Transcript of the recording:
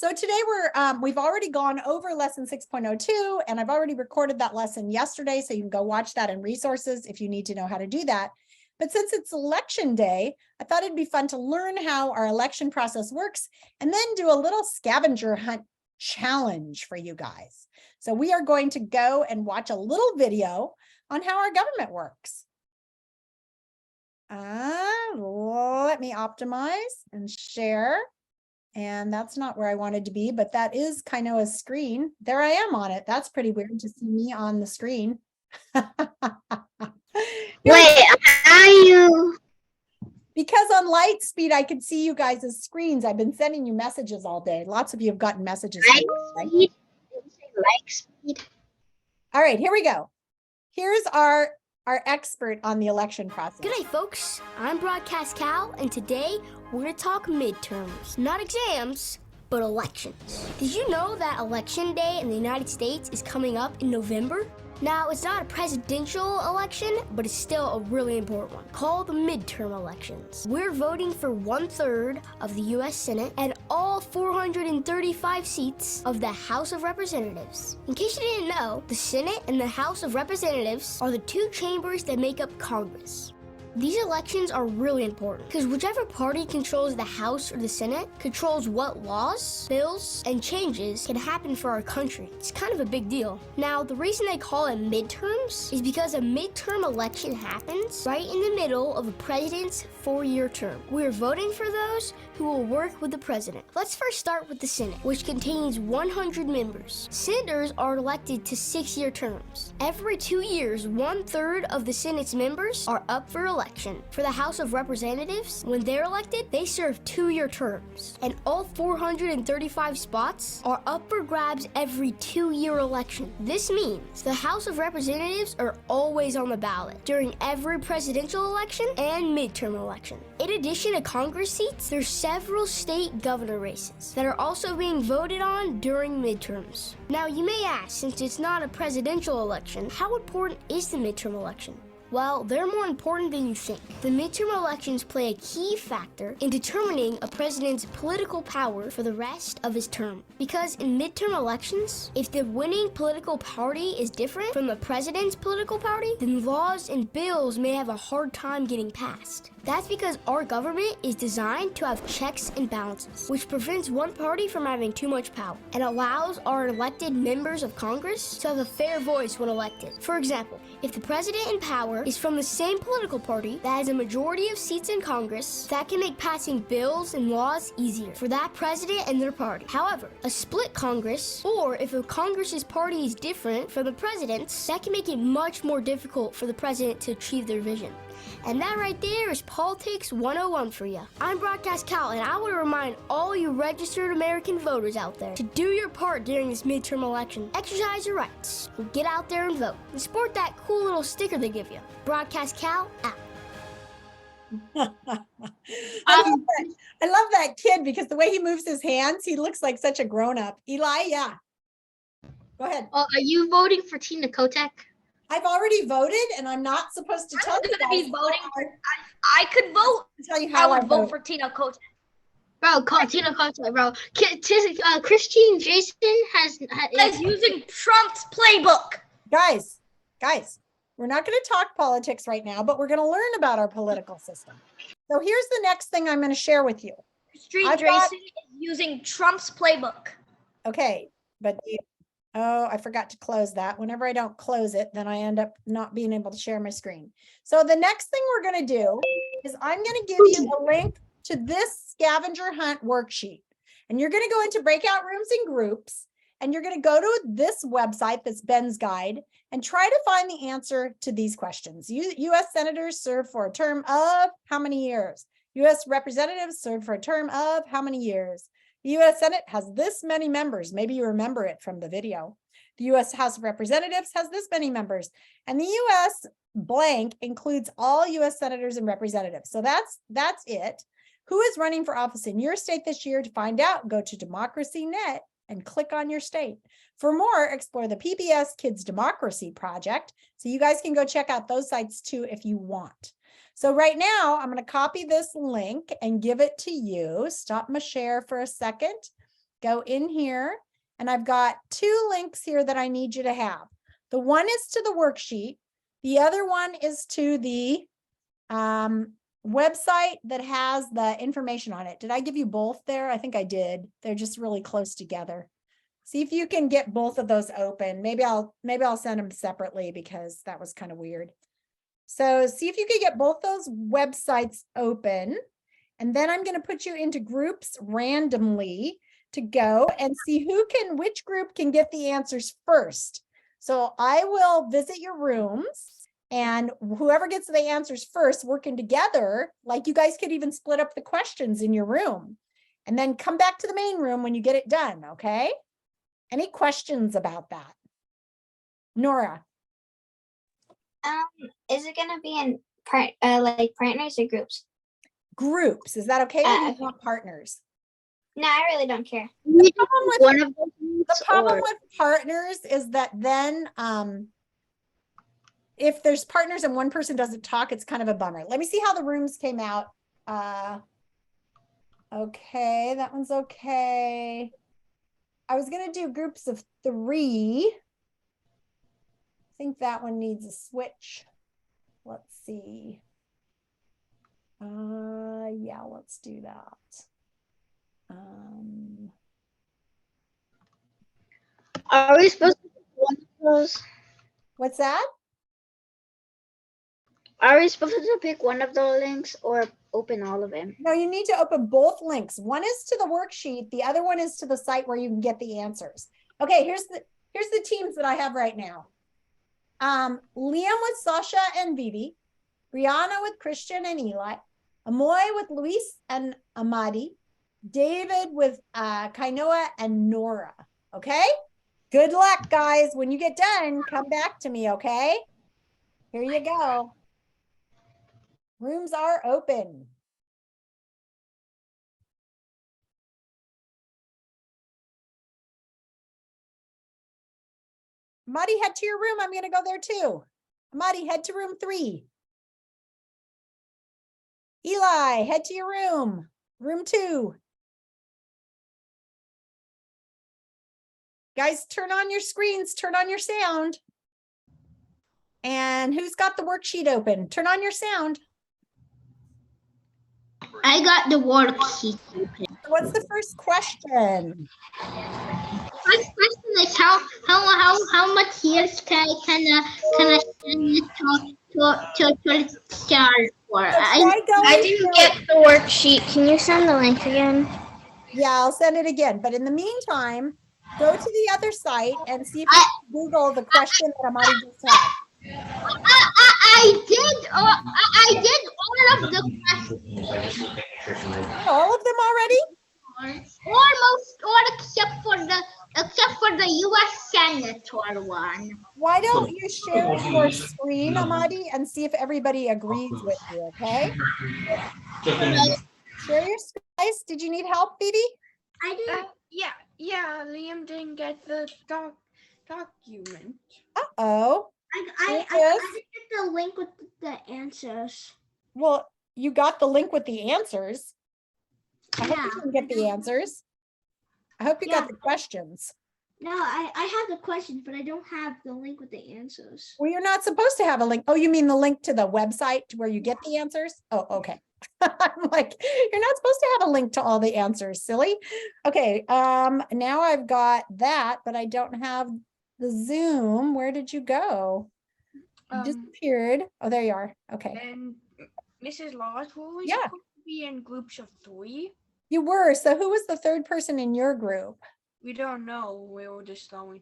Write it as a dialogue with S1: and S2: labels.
S1: So today we've already gone over lesson 6.02, and I've already recorded that lesson yesterday, so you can go watch that in resources if you need to know how to do that. But since it's election day, I thought it'd be fun to learn how our election process works and then do a little scavenger hunt challenge for you guys. So we are going to go and watch a little video on how our government works. Let me optimize and share. And that's not where I wanted to be, but that is Kainoa's screen. There I am on it. That's pretty weird to see me on the screen.
S2: Wait, are you?
S1: Because on Lightspeed, I can see you guys' screens. I've been sending you messages all day. Lots of you have gotten messages.
S2: Lightspeed.
S1: All right, here we go. Here's our expert on the election process.
S3: G'day folks, I'm Broadcast Cal, and today we're going to talk midterms. Not exams, but elections. Did you know that election day in the United States is coming up in November? Now, it's not a presidential election, but it's still a really important one, called the midterm elections. We're voting for 1/3 of the U.S. Senate and all 435 seats of the House of Representatives. In case you didn't know, the Senate and the House of Representatives are the two chambers that make up Congress. These elections are really important because whichever party controls the House or the Senate controls what laws, bills, and changes can happen for our country. It's kind of a big deal. Now, the reason they call it midterms is because a midterm election happens right in the middle of a president's 4-year term. We're voting for those who will work with the president. Let's first start with the Senate, which contains 100 members. Senators are elected to 6-year terms. Every 2 years, 1/3 of the Senate's members are up for election. For the House of Representatives, when they're elected, they serve 2-year terms. And all 435 spots are up for grabs every 2-year election. This means the House of Representatives are always on the ballot during every presidential election and midterm election. In addition to Congress seats, there's several state governor races that are also being voted on during midterms. Now, you may ask, since it's not a presidential election, how important is the midterm election? Well, they're more important than you think. The midterm elections play a key factor in determining a president's political power for the rest of his term. Because in midterm elections, if the winning political party is different from the president's political party, then laws and bills may have a hard time getting passed. That's because our government is designed to have checks and balances, which prevents one party from having too much power and allows our elected members of Congress to have a fair voice when elected. For example, if the president in power is from the same political party that has a majority of seats in Congress, that can make passing bills and laws easier for that president and their party. However, a split Congress, or if a Congress's party is different from the president's, that can make it much more difficult for the president to achieve their vision. And that right there is Politics 101 for you. I'm Broadcast Cal, and I want to remind all you registered American voters out there to do your part during this midterm election. Exercise your rights, and get out there and vote. And sport that cool little sticker they give you. Broadcast Cal, out.
S1: I love that kid because the way he moves his hands, he looks like such a grown-up. Eli, yeah. Go ahead.
S2: Are you voting for Tina Kotek?
S1: I've already voted, and I'm not supposed to tell you guys.
S4: I'm going to be voting. I could vote.
S1: Tell you how
S4: I would vote for Tina Kotek.
S2: Bro, Tina Kotek, bro. Christine Jason
S4: is using Trump's playbook.
S1: Guys, we're not going to talk politics right now, but we're going to learn about our political system. So here's the next thing I'm going to share with you.
S4: Christine Jason is using Trump's playbook.
S1: Okay, but oh, I forgot to close that. Whenever I don't close it, then I end up not being able to share my screen. So the next thing we're going to do is I'm going to give you a link to this scavenger hunt worksheet. And you're going to go into breakout rooms and groups, and you're going to go to this website that's Ben's Guide and try to find the answer to these questions. U.S. senators serve for a term of how many years? U.S. representatives serve for a term of how many years? The U.S. Senate has this many members. Maybe you remember it from the video. The U.S. House of Representatives has this many members. And the U.S. blank includes all U.S. senators and representatives. So that's it. Who is running for office in your state this year? To find out, go to DemocracyNet and click on your state. For more, explore the PBS Kids Democracy Project. So you guys can go check out those sites too if you want. So right now, I'm going to copy this link and give it to you. Stop my share for a second. go in here, and I've got 2 links here that I need you to have. The one is to the worksheet. The other one is to the website that has the information on it. Did I give you both there? I think I did. They're just really close together. See if you can get both of those open. Maybe I'll send them separately because that was kind of weird. So see if you can get both those websites open. And then I'm going to put you into groups randomly to go and see which group can get the answers first. So I will visit your rooms, and whoever gets the answers first, working together, like you guys could even split up the questions in your room and then come back to the main room when you get it done. Okay. Any questions about that? Nora?
S5: Is it gonna be in like partners or groups?
S1: Groups. Is that okay? Or do you want partners?
S5: No, I really don't care.
S1: The problem with,
S2: One of those.
S1: the problem with partners is that then if there's partners and one person doesn't talk, it's kind of a bummer. Let me see how the rooms came out. Okay, that one's okay. I was going to do groups of 3. I think that one needs a switch. Let's see. Yeah, let's do that.
S2: Are we supposed to pick one of those?
S1: What's that?
S2: Are we supposed to pick one of the links or open all of them?
S1: No, you need to open both links. One is to the worksheet. The other one is to the site where you can get the answers. Okay, here's the teams that I have right now. Liam with Sasha and Vivi, Brianna with Christian and Eli, Amoy with Luis and Amadi, David with Kainoa and Nora. Okay? Good luck, guys. When you get done, come back to me, okay? Here you go. Rooms are open. Amadi, head to your room. I'm going to go there too. Amadi, head to room 3. Eli, head to your room. Room 2. Guys, turn on your screens, turn on your sound. And who's got the worksheet open? Turn on your sound.
S2: I got the worksheet.
S1: What's the first question?
S2: First question is how much years can I send it to start for?
S1: So try going
S5: I didn't
S1: through-
S5: get the worksheet. Can you send the link again?
S1: Yeah, I'll send it again. But in the meantime, go to the other site and see if you can Google the question that Amadi just had.
S2: I did all of the questions.
S1: All of them already?
S2: Almost all except for the U.S. Senator one.
S1: Why don't you share your screen, Amadi, and see if everybody agrees with you, okay? Share your screen. Guys, did you need help, Bibi?
S5: I did.
S6: Yeah, Liam didn't get the document.
S1: Uh-oh.
S5: I
S1: Yes.
S5: didn't get the link with the answers.
S1: Well, you got the link with the answers. I hope you
S5: Yeah.
S1: can get the answers. I hope you got
S5: Yeah.
S1: the questions.
S5: No, I have the questions, but I don't have the link with the answers.
S1: Well, you're not supposed to have a link. Oh, you mean the link to the website to where you get the answers? Oh, okay. I'm like, you're not supposed to have a link to all the answers, silly. Okay, now I've got that, but I don't have the Zoom. Where did you go? You disappeared. Oh, there you are. Okay.
S6: And Mrs. Laws, were we
S1: Yeah.
S6: supposed to be in groups of 3?
S1: You were. So who was the third person in your group?
S6: We don't know. We were just going